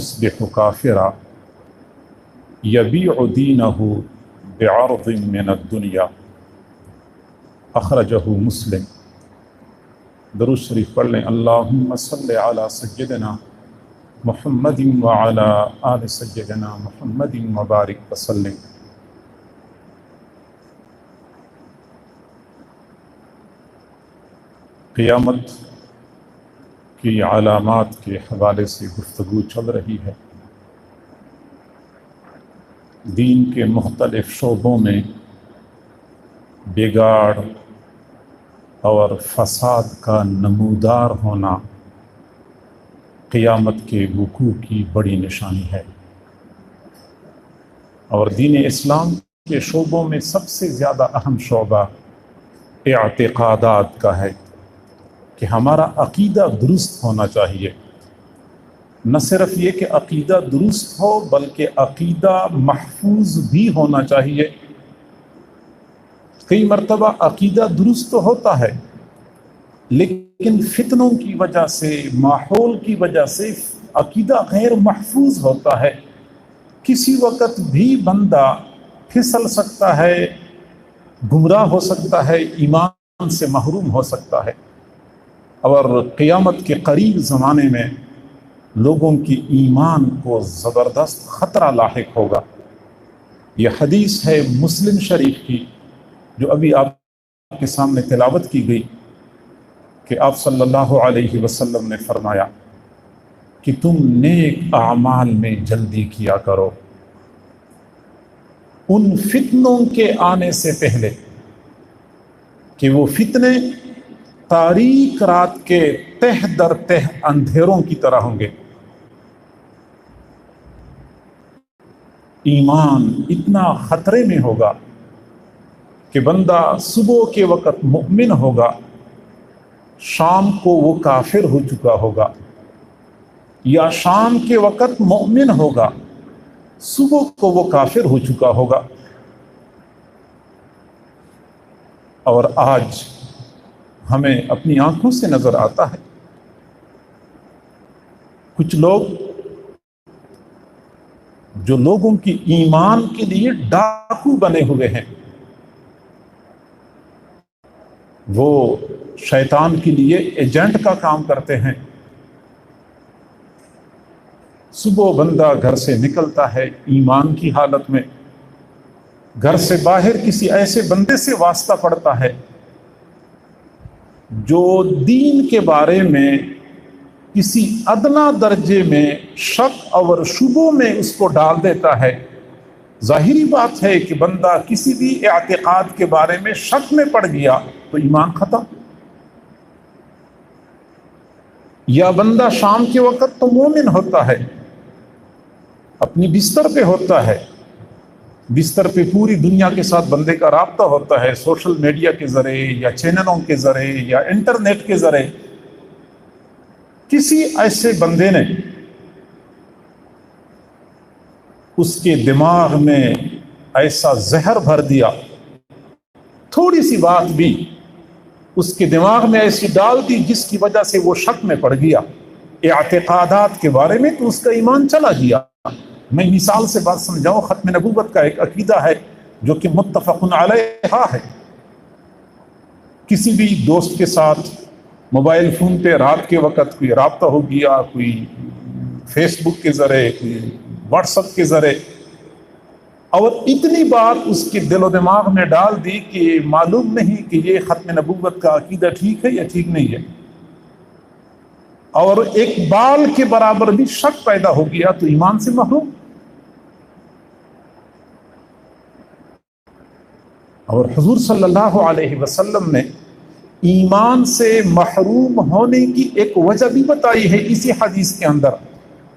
يصبح كافرا يبيع دينه بعرض من الدنيا اخرجه مسلم۔ درود شریف پڑھ لیں۔ اللہم صلی علی سیدنا محمد وعلی آل سیدنا محمد وبارک وسلم۔ قیامت کی علامات کے حوالے سے گفتگو چل رہی ہے۔ دین کے مختلف شعبوں میں بگاڑ اور فساد کا نمودار ہونا قیامت کے وقوع کی بڑی نشانی ہے، اور دین اسلام کے شعبوں میں سب سے زیادہ اہم شعبہ اعتقادات کا ہے کہ ہمارا عقیدہ درست ہونا چاہیے۔ نہ صرف یہ کہ عقیدہ درست ہو بلکہ عقیدہ محفوظ بھی ہونا چاہیے۔ کئی مرتبہ عقیدہ درست تو ہوتا ہے لیکن فتنوں کی وجہ سے، ماحول کی وجہ سے عقیدہ غیر محفوظ ہوتا ہے۔ کسی وقت بھی بندہ پھسل سکتا ہے، گمراہ ہو سکتا ہے، ایمان سے محروم ہو سکتا ہے، اور قیامت کے قریب زمانے میں لوگوں کی ایمان کو زبردست خطرہ لاحق ہوگا۔ یہ حدیث ہے مسلم شریف کی جو ابھی آپ کے سامنے تلاوت کی گئی، کہ آپ صلی اللہ علیہ وسلم نے فرمایا کہ تم نیک اعمال میں جلدی کیا کرو ان فتنوں کے آنے سے پہلے کہ وہ فتنے تاریک رات کے تہ در تہ اندھیروں کی طرح ہوں گے۔ ایمان اتنا خطرے میں ہوگا کہ بندہ صبح کے وقت مؤمن ہوگا، شام کو وہ کافر ہو چکا ہوگا، یا شام کے وقت مؤمن ہوگا، صبح کو وہ کافر ہو چکا ہوگا۔ اور آج ہمیں اپنی آنکھوں سے نظر آتا ہے کچھ لوگ جو لوگوں کی ایمان کے لیے ڈاکو بنے ہوئے ہیں، وہ شیطان کے لیے ایجنٹ کا کام کرتے ہیں۔ صبح بندہ گھر سے نکلتا ہے ایمان کی حالت میں، گھر سے باہر کسی ایسے بندے سے واسطہ پڑتا ہے جو دین کے بارے میں کسی ادنا درجے میں شک اور شبوں میں اس کو ڈال دیتا ہے۔ ظاہری بات ہے کہ بندہ کسی بھی اعتقاد کے بارے میں شک میں پڑ گیا تو ایمان ختم۔ یا بندہ شام کے وقت تو مومن ہوتا ہے، اپنی بستر پہ ہوتا ہے، بستر پہ پوری دنیا کے ساتھ بندے کا رابطہ ہوتا ہے، سوشل میڈیا کے ذریعے یا چینلوں کے ذریعے یا انٹرنیٹ کے ذریعے۔ کسی ایسے بندے نے اس کے دماغ میں ایسا زہر بھر دیا، تھوڑی سی بات بھی اس کے دماغ میں ایسی ڈال دی جس کی وجہ سے وہ شک میں پڑ گیا اعتقادات کے بارے میں، تو اس کا ایمان چلا گیا۔ میں مثال سے بات سمجھاؤں، ختم نبوت کا ایک عقیدہ ہے جو کہ متفق علیہ ہے۔ کسی بھی دوست کے ساتھ موبائل فون پہ رات کے وقت کوئی رابطہ ہو گیا، کوئی فیس بک کے ذریعے، کوئی واٹس ایپ کے ذریعے، اور اتنی بار اس کے دل و دماغ میں ڈال دی کہ معلوم نہیں کہ یہ ختم نبوت کا عقیدہ ٹھیک ہے یا ٹھیک نہیں ہے، اور ایک بال کے برابر بھی شک پیدا ہو گیا تو ایمان سے محروم۔ اور حضور صلی اللہ علیہ وسلم نے ایمان سے محروم ہونے کی ایک وجہ بھی بتائی ہے اسی حدیث کے اندر۔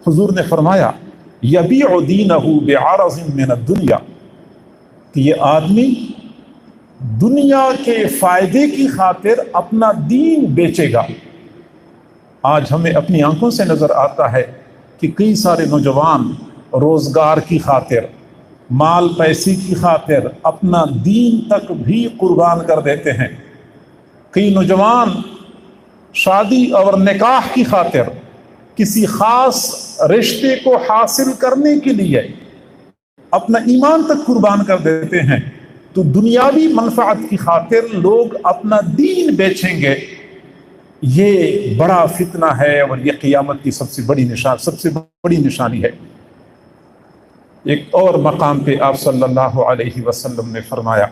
حضور نے فرمایا یبیع دینہ بعرض من الدنیا، کہ یہ آدمی دنیا کے فائدے کی خاطر اپنا دین بیچے گا۔ آج ہمیں اپنی آنکھوں سے نظر آتا ہے کہ کئی سارے نوجوان روزگار کی خاطر، مال پیسے کی خاطر اپنا دین تک بھی قربان کر دیتے ہیں۔ کئی نوجوان شادی اور نکاح کی خاطر کسی خاص رشتے کو حاصل کرنے کے لیے اپنا ایمان تک قربان کر دیتے ہیں، تو دنیاوی منفعت کی خاطر لوگ اپنا دین بیچیں گے، یہ بڑا فتنہ ہے اور یہ قیامت کی سب سے بڑی نشانی ہے۔ ایک اور مقام پہ آپ صلی اللہ علیہ وسلم نے فرمایا،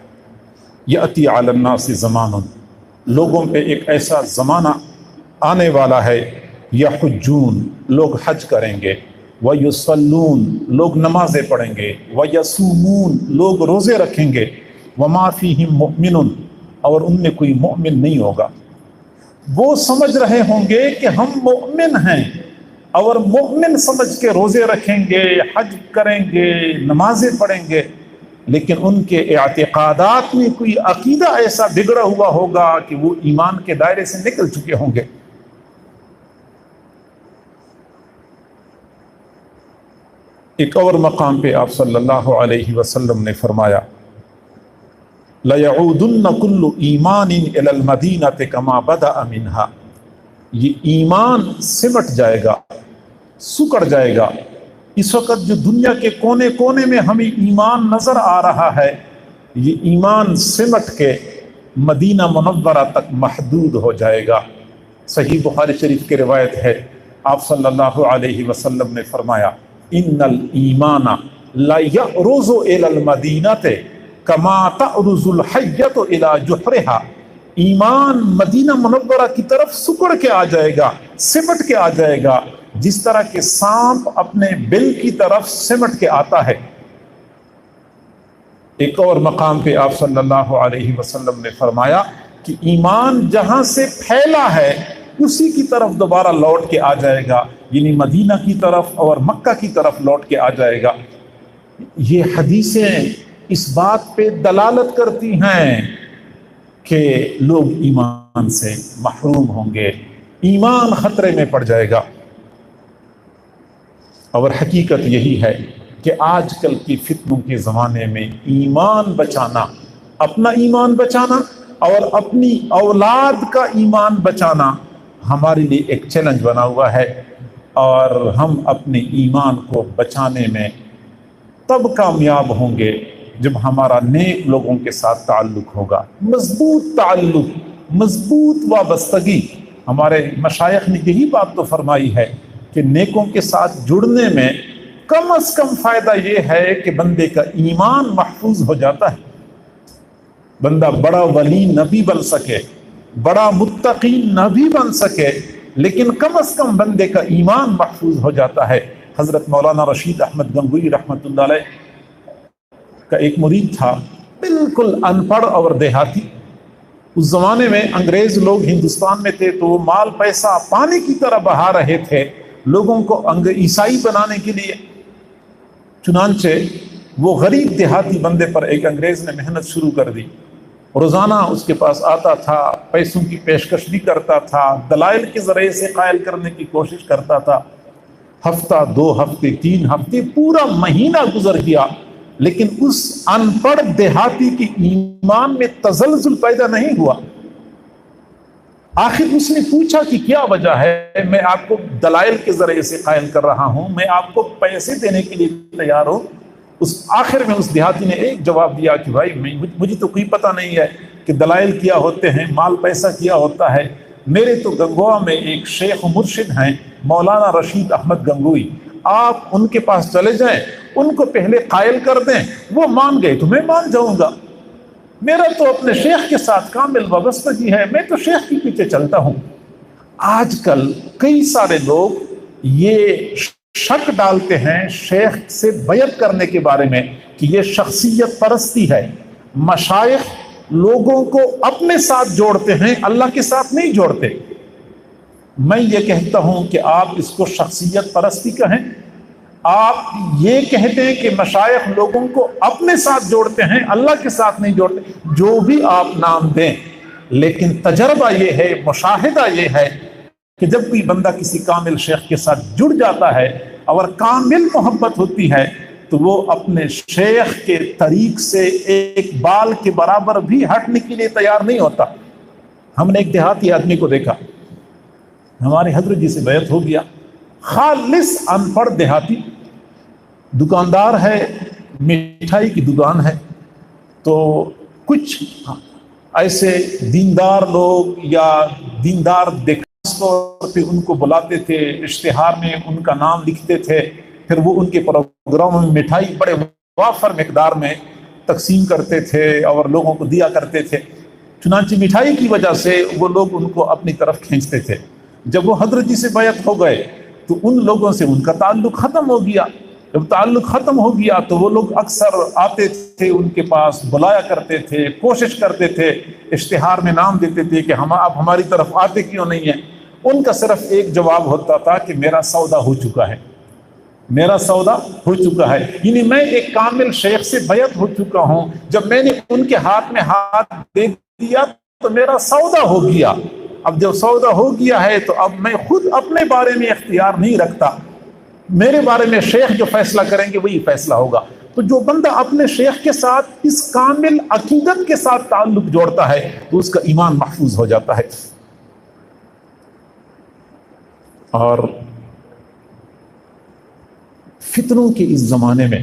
یأتی علی الناس زمان، لوگوں پہ ایک ایسا زمانہ آنے والا ہے، یحجون، لوگ حج کریں گے، ویصلون، لوگ نمازیں پڑھیں گے، ویصومون، لوگ روزے رکھیں گے، وما فیہم مؤمن، اور ان میں کوئی مؤمن نہیں ہوگا۔ وہ سمجھ رہے ہوں گے کہ ہم مؤمن ہیں، اور مؤمن سمجھ کے روزے رکھیں گے، حج کریں گے، نمازیں پڑھیں گے، لیکن ان کے اعتقادات میں کوئی عقیدہ ایسا بگڑا ہوا ہوگا کہ وہ ایمان کے دائرے سے نکل چکے ہوں گے۔ ایک اور مقام پہ آپ صلی اللہ علیہ وسلم نے فرمایا، لَيَعُودُنَّ كُلُّ إِيمَانٍ إِلَى الْمَدِينَةِ كَمَا بَدَأَ مِنْهَا، یہ ایمان سمٹ جائے گا، سکڑ جائے گا۔ اس وقت جو دنیا کے کونے کونے میں ہمیں ایمان نظر آ رہا ہے، یہ ایمان سمٹ کے مدینہ منورہ تک محدود ہو جائے گا۔ صحیح بخاری شریف کی روایت ہے، آپ صلی اللہ علیہ وسلم نے فرمایا، ان الایمان لا یعرض الی المدینہ کما تعرض الحیۃ الی جحرہا، ایمان مدینہ منورہ کی طرف سکڑ کے آ جائے گا، سمٹ کے آ جائے گا، جس طرح کہ سانپ اپنے بل کی طرف سمٹ کے آتا ہے۔ ایک اور مقام پہ آپ صلی اللہ علیہ وسلم نے فرمایا کہ ایمان جہاں سے پھیلا ہے اسی کی طرف دوبارہ لوٹ کے آ جائے گا، یعنی مدینہ کی طرف اور مکہ کی طرف لوٹ کے آ جائے گا۔ یہ حدیثیں اس بات پہ دلالت کرتی ہیں کہ لوگ ایمان سے محروم ہوں گے، ایمان خطرے میں پڑ جائے گا۔ اور حقیقت یہی ہے کہ آج کل کی فتنوں کے زمانے میں ایمان بچانا، اپنا ایمان بچانا اور اپنی اولاد کا ایمان بچانا ہمارے لیے ایک چیلنج بنا ہوا ہے، اور ہم اپنے ایمان کو بچانے میں تب کامیاب ہوں گے جب ہمارا نیک لوگوں کے ساتھ تعلق ہوگا، مضبوط تعلق، مضبوط وابستگی۔ ہمارے مشائخ نے یہی بات تو فرمائی ہے کہ نیکوں کے ساتھ جڑنے میں کم از کم فائدہ یہ ہے کہ بندے کا ایمان محفوظ ہو جاتا ہے۔ بندہ بڑا ولی نہ بھی بن سکے، بڑا متقی نہ بھی بن سکے، لیکن کم از کم بندے کا ایمان محفوظ ہو جاتا ہے۔ حضرت مولانا رشید احمد گنگوئی رحمۃ اللہ علیہ کا ایک مرید تھا، بالکل ان پڑھ اور دیہاتی۔ اس زمانے میں انگریز لوگ ہندوستان میں تھے تو وہ مال پیسہ پانی کی طرح بہا رہے تھے لوگوں کو عیسائی بنانے کے لیے۔ چنانچہ وہ غریب دیہاتی بندے پر ایک انگریز نے محنت شروع کر دی، روزانہ اس کے پاس آتا تھا، پیسوں کی پیشکش بھی کرتا تھا، دلائل کے ذریعے سے قائل کرنے کی کوشش کرتا تھا۔ ہفتہ، 2 ہفتے، 3 ہفتے، پورا مہینہ گزر گیا، لیکن اس ان پڑھ دیہاتی کی ایمان میں تزلزل پیدا نہیں ہوا۔ آخر اس نے پوچھا کہ کیا وجہ ہے؟ میں آپ کو دلائل کے ذریعے سے قائل کر رہا ہوں، میں آپ کو پیسے دینے کے لیے تیار ہوں۔ آخر میں اس دیہاتی نے ایک جواب دیا کہ بھائی مجھے تو کوئی پتہ نہیں ہے کہ دلائل کیا ہوتے ہیں، مال پیسہ کیا ہوتا ہے، میرے تو گنگوا میں ایک شیخ و مرشد ہیں مولانا رشید احمد گنگوئی، آپ ان کے پاس چلے جائیں، ان کو پہلے قائل کر دیں، وہ مان گئے تو میں مان جاؤں گا، میرا تو اپنے شیخ کے ساتھ کامل وابستگی ہے، میں تو شیخ کے پیچھے چلتا ہوں۔ آج کل کئی سارے لوگ یہ شک ڈالتے ہیں شیخ سے بیعت کرنے کے بارے میں کہ یہ شخصیت پرستی ہے۔ مشائخ لوگوں کو اپنے ساتھ جوڑتے ہیں، اللہ کے ساتھ نہیں جوڑتے۔ میں یہ کہتا ہوں کہ آپ اس کو شخصیت پرستی کہیں، آپ یہ کہتے ہیں کہ مشائخ لوگوں کو اپنے ساتھ جوڑتے ہیں، اللہ کے ساتھ نہیں جوڑتے، جو بھی آپ نام دیں، لیکن تجربہ یہ ہے، مشاہدہ یہ ہے کہ جب کوئی بندہ کسی کامل شیخ کے ساتھ جڑ جاتا ہے اور کامل محبت ہوتی ہے تو وہ اپنے شیخ کے طریق سے ایک بال کے برابر بھی ہٹنے کے لیے تیار نہیں ہوتا۔ ہم نے ایک دیہاتی آدمی کو دیکھا، ہمارے حضرت جی سے بیعت ہو گیا، خالص ان پڑھ دیہاتی دکاندار ہے، مٹھائی کی دکان ہے، تو کچھ ایسے دیندار لوگ یا دیندار خاص طور پہ ان کو بلاتے تھے، اشتہار میں ان کا نام لکھتے تھے، پھر وہ ان کے پروگراموں میں مٹھائی بڑے وافر مقدار میں تقسیم کرتے تھے اور لوگوں کو دیا کرتے تھے۔ چنانچہ مٹھائی کی وجہ سے وہ لوگ ان کو اپنی طرف کھینچتے تھے۔ جب وہ حضرت جی سے بیعت ہو گئے تو ان لوگوں سے ان کا تعلق ختم ہو گیا۔ جب تعلق ختم ہو گیا تو وہ لوگ اکثر آتے تھے، ان کے پاس بلایا کرتے تھے، کوشش کرتے تھے، اشتہار میں نام دیتے تھے کہ ہم آپ ہماری طرف آتے کیوں نہیں ہیں؟ ان کا صرف ایک جواب ہوتا تھا کہ میرا سودا ہو چکا ہے، میرا سودا ہو چکا ہے، یعنی میں ایک کامل شیخ سے بیعت ہو چکا ہوں، جب میں نے ان کے ہاتھ میں ہاتھ دے دیا تو میرا سودا ہو گیا۔ اب جب سودا ہو گیا ہے تو اب میں خود اپنے بارے میں اختیار نہیں رکھتا، میرے بارے میں شیخ جو فیصلہ کریں گے وہی فیصلہ ہوگا۔ تو جو بندہ اپنے شیخ کے ساتھ اس کامل عقیدت کے ساتھ تعلق جوڑتا ہے تو اس کا ایمان محفوظ ہو جاتا ہے۔ اور فتنوں کے اس زمانے میں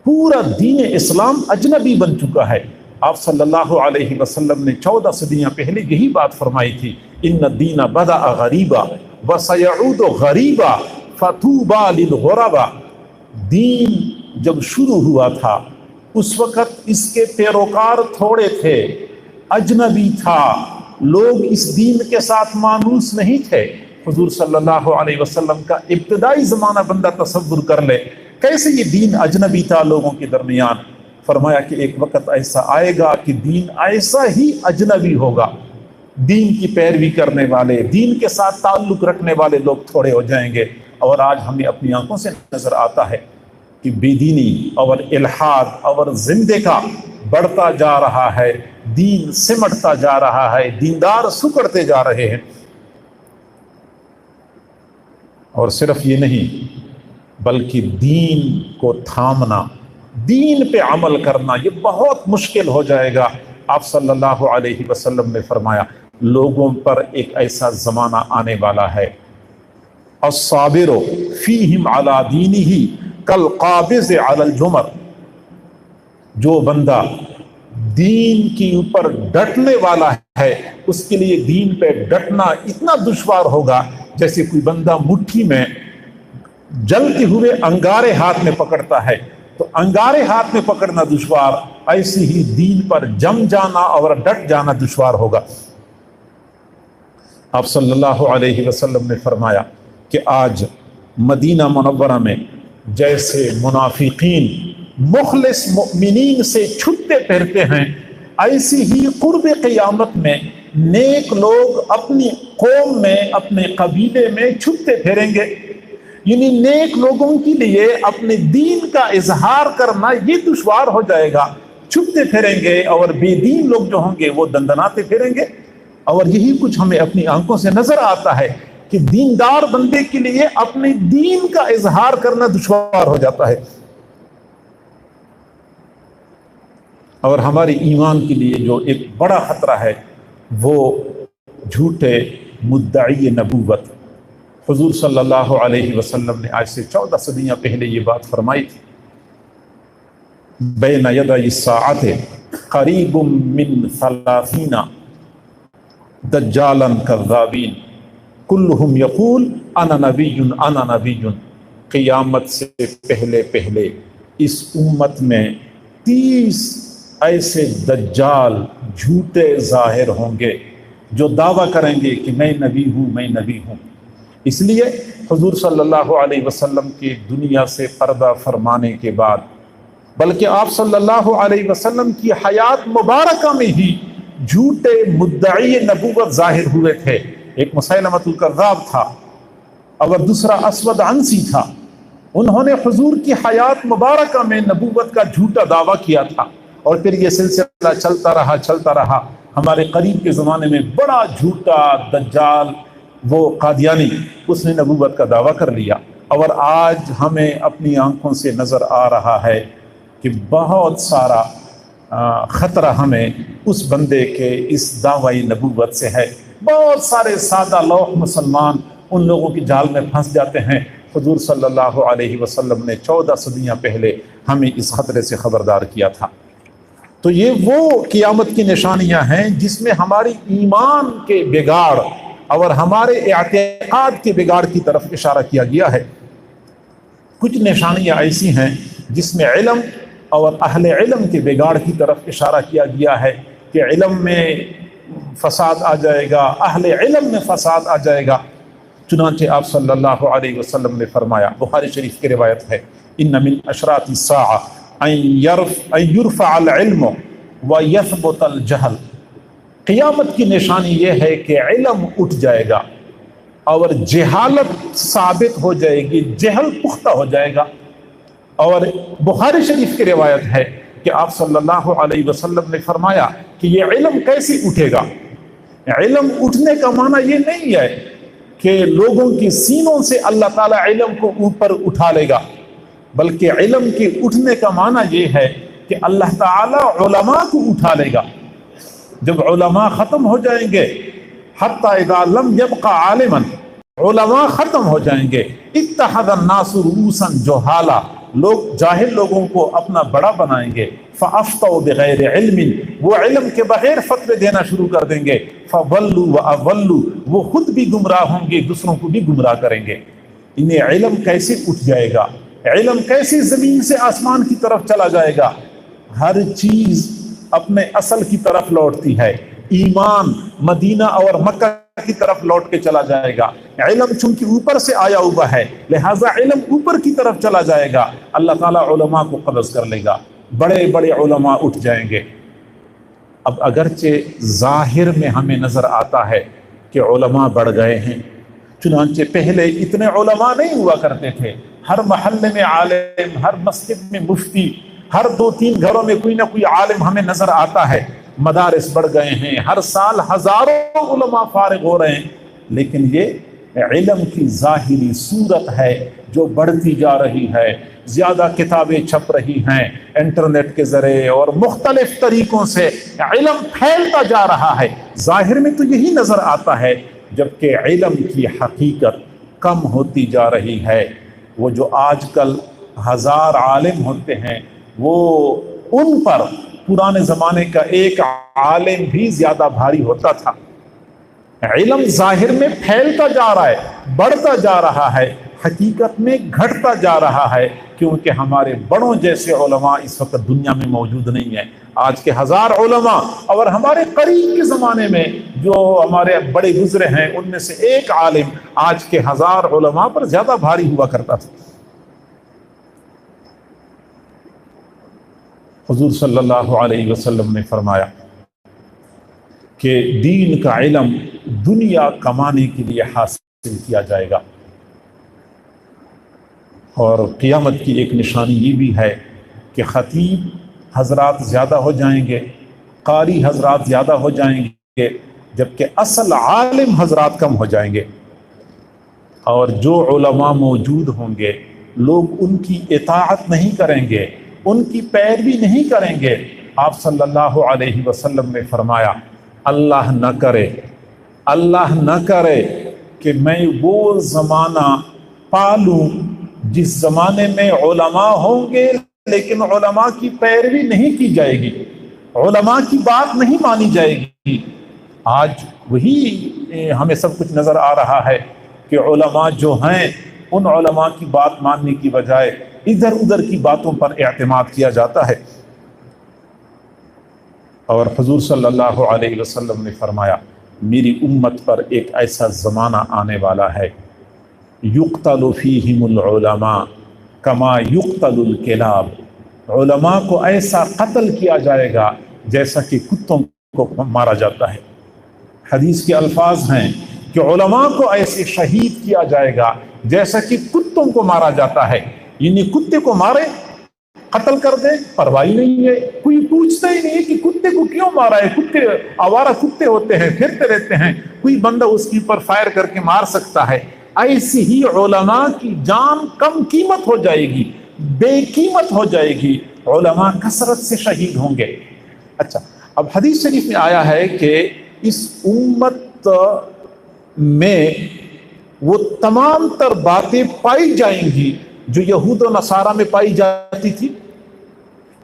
پورا دین اسلام اجنبی بن چکا ہے۔ آپ صلی اللہ علیہ وسلم نے 14 صدیاں پہلے یہی بات فرمائی تھی، ان الدین بدأ غریبا وسیعود غریبا فطوبی للغرباء۔ دین جب شروع ہوا تھا اس وقت اس کے پیروکار تھوڑے تھے، اجنبی تھا، لوگ اس دین کے ساتھ مانوس نہیں تھے۔ حضور صلی اللہ علیہ وسلم کا ابتدائی زمانہ بندہ تصور کر لے، کیسے یہ دین اجنبی تھا لوگوں کے درمیان۔ فرمایا کہ ایک وقت ایسا آئے گا کہ دین ایسا ہی اجنبی ہوگا، دین کی پیروی کرنے والے، دین کے ساتھ تعلق رکھنے والے لوگ تھوڑے ہو جائیں گے۔ اور آج ہمیں اپنی آنکھوں سے نظر آتا ہے کہ بے دینی اور الحاد اور زندگی بڑھتا جا رہا ہے، دین سمٹتا جا رہا ہے، دیندار سکڑتے جا رہے ہیں۔ اور صرف یہ نہیں بلکہ دین کو تھامنا، دین پہ عمل کرنا یہ بہت مشکل ہو جائے گا۔ آپ صلی اللہ علیہ وسلم نے فرمایا لوگوں پر ایک ایسا زمانہ آنے والا ہے، الصابر فیہم علی دینہ کالقابض علی الجمر۔ جو بندہ دین کے اوپر ڈٹنے والا ہے اس کے لیے دین پہ ڈٹنا اتنا دشوار ہوگا جیسے کوئی بندہ مٹھی میں جلتے ہوئے انگارے ہاتھ میں پکڑتا ہے، تو انگارے ہاتھ میں پکڑنا دشوار، ایسی ہی دین پر جم جانا اور ڈٹ جانا دشوار ہوگا۔ آپ صلی اللہ علیہ وسلم نے فرمایا کہ آج مدینہ منورہ میں جیسے منافقین مخلص مؤمنین سے چھٹے پھرتے ہیں، ایسی ہی قرب قیامت میں نیک لوگ اپنی قوم میں، اپنے قبیلے میں چھٹے پھریں گے۔ یعنی نیک لوگوں کے لیے اپنے دین کا اظہار کرنا یہ دشوار ہو جائے گا، چھپتے پھریں گے، اور بے دین لوگ جو ہوں گے وہ دندناتے پھریں گے۔ اور یہی کچھ ہمیں اپنی آنکھوں سے نظر آتا ہے کہ دیندار بندے کے لیے اپنے دین کا اظہار کرنا دشوار ہو جاتا ہے۔ اور ہماری ایمان کے لیے جو ایک بڑا خطرہ ہے وہ جھوٹے مدعی نبوت۔ حضور صلی اللہ علیہ وسلم نے آج سے 14 صدیاں پہلے یہ بات فرمائی تھی، بین یدی الساعۃ قریب من 30 دجالا کذابین کلہم یقول انا نبی انا نبی۔ قیامت سے پہلے پہلے اس امت میں 30 ایسے دجال جھوٹے ظاہر ہوں گے جو دعویٰ کریں گے کہ میں نبی ہوں، میں نبی ہوں۔ اس لیے حضور صلی اللہ علیہ وسلم کی دنیا سے پردہ فرمانے کے بعد، بلکہ آپ صلی اللہ علیہ وسلم کی حیات مبارکہ میں ہی جھوٹے مدعی نبوت ظاہر ہوئے تھے۔ ایک مسیلمۃ الکذاب تھا اور دوسرا اسود عنسی تھا۔ انہوں نے حضور کی حیات مبارکہ میں نبوت کا جھوٹا دعویٰ کیا تھا، اور پھر یہ سلسلہ چلتا رہا۔ ہمارے قریب کے زمانے میں بڑا جھوٹا دجال وہ قادیانی، اس نے نبوت کا دعویٰ کر لیا، اور آج ہمیں اپنی آنکھوں سے نظر آ رہا ہے کہ بہت سارا خطرہ ہمیں اس بندے کے اس دعوی نبوت سے ہے۔ بہت سارے سادہ لوح مسلمان ان لوگوں کی جال میں پھنس جاتے ہیں۔ حضور صلی اللہ علیہ وسلم نے 14 صدیاں پہلے ہمیں اس خطرے سے خبردار کیا تھا۔ تو یہ وہ قیامت کی نشانیاں ہیں جس میں ہماری ایمان کے بگاڑ اور ہمارے اعتقاد کے بگاڑ کی طرف اشارہ کیا گیا ہے۔ کچھ نشانیاں ایسی ہیں جس میں علم اور اہل علم کے بگاڑ کی طرف اشارہ کیا گیا ہے کہ علم میں فساد آ جائے گا، اہل علم میں فساد آ جائے گا۔ چنانچہ آپ صلی اللہ علیہ وسلم نے فرمایا، بخاری شریف کی روایت ہے، ان من اشراط الساعہ ان یرفع العلم ویثبت الجہل، قیامت کی نشانی یہ ہے کہ علم اٹھ جائے گا اور جہالت ثابت ہو جائے گی، جہل پختہ ہو جائے گا۔ اور بخاری شریف کی روایت ہے کہ آپ صلی اللہ علیہ وسلم نے فرمایا کہ یہ علم کیسے اٹھے گا؟ علم اٹھنے کا معنی یہ نہیں ہے کہ لوگوں کی سینوں سے اللہ تعالیٰ علم کو اوپر اٹھا لے گا، بلکہ علم کے اٹھنے کا معنی یہ ہے کہ اللہ تعالیٰ علماء کو اٹھا لے گا۔ جب علماء ختم ہو جائیں گے، حتی اذا لم یبقى عالما، علماء ختم ہو جائیں گے، اتخذ الناس رؤوسا جہالا، لوگ جاہل لوگوں کو اپنا بڑا بنائیں گے، فافتوا بغیر علم، وہ علم کے بغیر فتوے دینا شروع کر دیں گے، فضلوا واضلوا، وہ خود بھی گمراہ ہوں گے، دوسروں کو بھی گمراہ کریں گے۔ انہیں علم کیسے اٹھ جائے گا؟ علم کیسے زمین سے آسمان کی طرف چلا جائے گا؟ ہر چیز اپنے اصل کی طرف لوٹتی ہے، ایمان مدینہ اور مکہ کی طرف لوٹ کے چلا جائے گا، علم چونکہ اوپر سے آیا ہوا ہے لہٰذا علم اوپر کی طرف چلا جائے گا، اللہ تعالیٰ علماء کو قبض کر لے گا، بڑے بڑے علماء اٹھ جائیں گے۔ اب اگرچہ ظاہر میں ہمیں نظر آتا ہے کہ علماء بڑھ گئے ہیں، چنانچہ پہلے اتنے علماء نہیں ہوا کرتے تھے، ہر محلے میں عالم، ہر مسجد میں مفتی، ہر 2-3 گھروں میں کوئی نہ کوئی عالم ہمیں نظر آتا ہے، مدارس بڑھ گئے ہیں، ہر سال ہزاروں علماء فارغ ہو رہے ہیں، لیکن یہ علم کی ظاہری صورت ہے جو بڑھتی جا رہی ہے، زیادہ کتابیں چھپ رہی ہیں، انٹرنیٹ کے ذریعے اور مختلف طریقوں سے علم پھیلتا جا رہا ہے، ظاہر میں تو یہی نظر آتا ہے، جبکہ علم کی حقیقت کم ہوتی جا رہی ہے۔ وہ جو آج کل 1000 عالم ہوتے ہیں، وہ ان پر پرانے زمانے کا ایک عالم بھی زیادہ بھاری ہوتا تھا۔ علم ظاہر میں پھیلتا جا رہا ہے، بڑھتا جا رہا ہے، حقیقت میں گھٹتا جا رہا ہے، کیونکہ ہمارے بڑوں جیسے علماء اس وقت دنیا میں موجود نہیں ہیں۔ آج کے 1000 علماء اور ہمارے قریب کے زمانے میں جو ہمارے بڑے گزرے ہیں ان میں سے ایک عالم آج کے 1000 علماء پر زیادہ بھاری ہوا کرتا تھا۔ حضور صلی اللہ علیہ وسلم نے فرمایا کہ دین کا علم دنیا کمانے کے لیے حاصل کیا جائے گا، اور قیامت کی ایک نشانی یہ بھی ہے کہ خطیب حضرات زیادہ ہو جائیں گے، قاری حضرات زیادہ ہو جائیں گے، جبکہ اصل عالم حضرات کم ہو جائیں گے، اور جو علماء موجود ہوں گے لوگ ان کی اطاعت نہیں کریں گے، ان کی پیروی نہیں کریں گے۔ آپ صلی اللہ علیہ وسلم نے فرمایا، اللہ نہ کرے کہ میں وہ زمانہ پالوں جس زمانے میں علماء ہوں گے لیکن علماء کی پیروی نہیں کی جائے گی، علماء کی بات نہیں مانی جائے گی۔ آج وہی ہمیں سب کچھ نظر آ رہا ہے کہ علماء جو ہیں ان علماء کی بات ماننے کی بجائے ادھر ادھر کی باتوں پر اعتماد کیا جاتا ہے۔ اور حضور صلی اللہ علیہ وسلم نے فرمایا، میری امت پر ایک ایسا زمانہ آنے والا ہے، یقتل فیہم العلماء کما یقتل الکلاب، علماء کو ایسا قتل کیا جائے گا جیسا کہ کتوں کو مارا جاتا ہے۔ حدیث کے الفاظ ہیں کہ علماء کو ایسے شہید کیا جائے گا جیسا کہ کتوں کو مارا جاتا ہے، یعنی کتے کو مارے قتل کر دے پرواہ نہیں ہے، کوئی پوچھتا ہی نہیں ہے کہ کتے کو کیوں مارا ہے، کتے آوارہ کتے ہوتے ہیں، پھرتے رہتے ہیں، کوئی بندہ اس کے اوپر فائر کر کے مار سکتا ہے۔ ایسی ہی علماء کی جان کم قیمت ہو جائے گی، بے قیمت ہو جائے گی، علماء کثرت سے شہید ہوں گے۔ اچھا، اب حدیث شریف میں آیا ہے کہ اس امت میں وہ تمام تر باتیں پائی جائیں گی جو یہود و نصارہ میں پائی جاتی تھی۔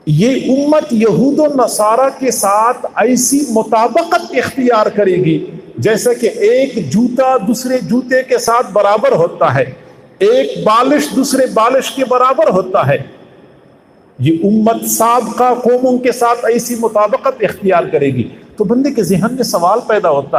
یہ امت یہود و نصارہ کے ساتھ ایسی مطابقت اختیار کرے گی جیسا کہ ایک جوتا دوسرے جوتے کے ساتھ برابر ہوتا ہے، ایک بالش دوسرے بالش کے برابر ہوتا ہے۔ یہ امت سابقہ قوموں کے ساتھ ایسی مطابقت اختیار کرے گی۔ تو بندے کے ذہن میں سوال پیدا ہوتا ہے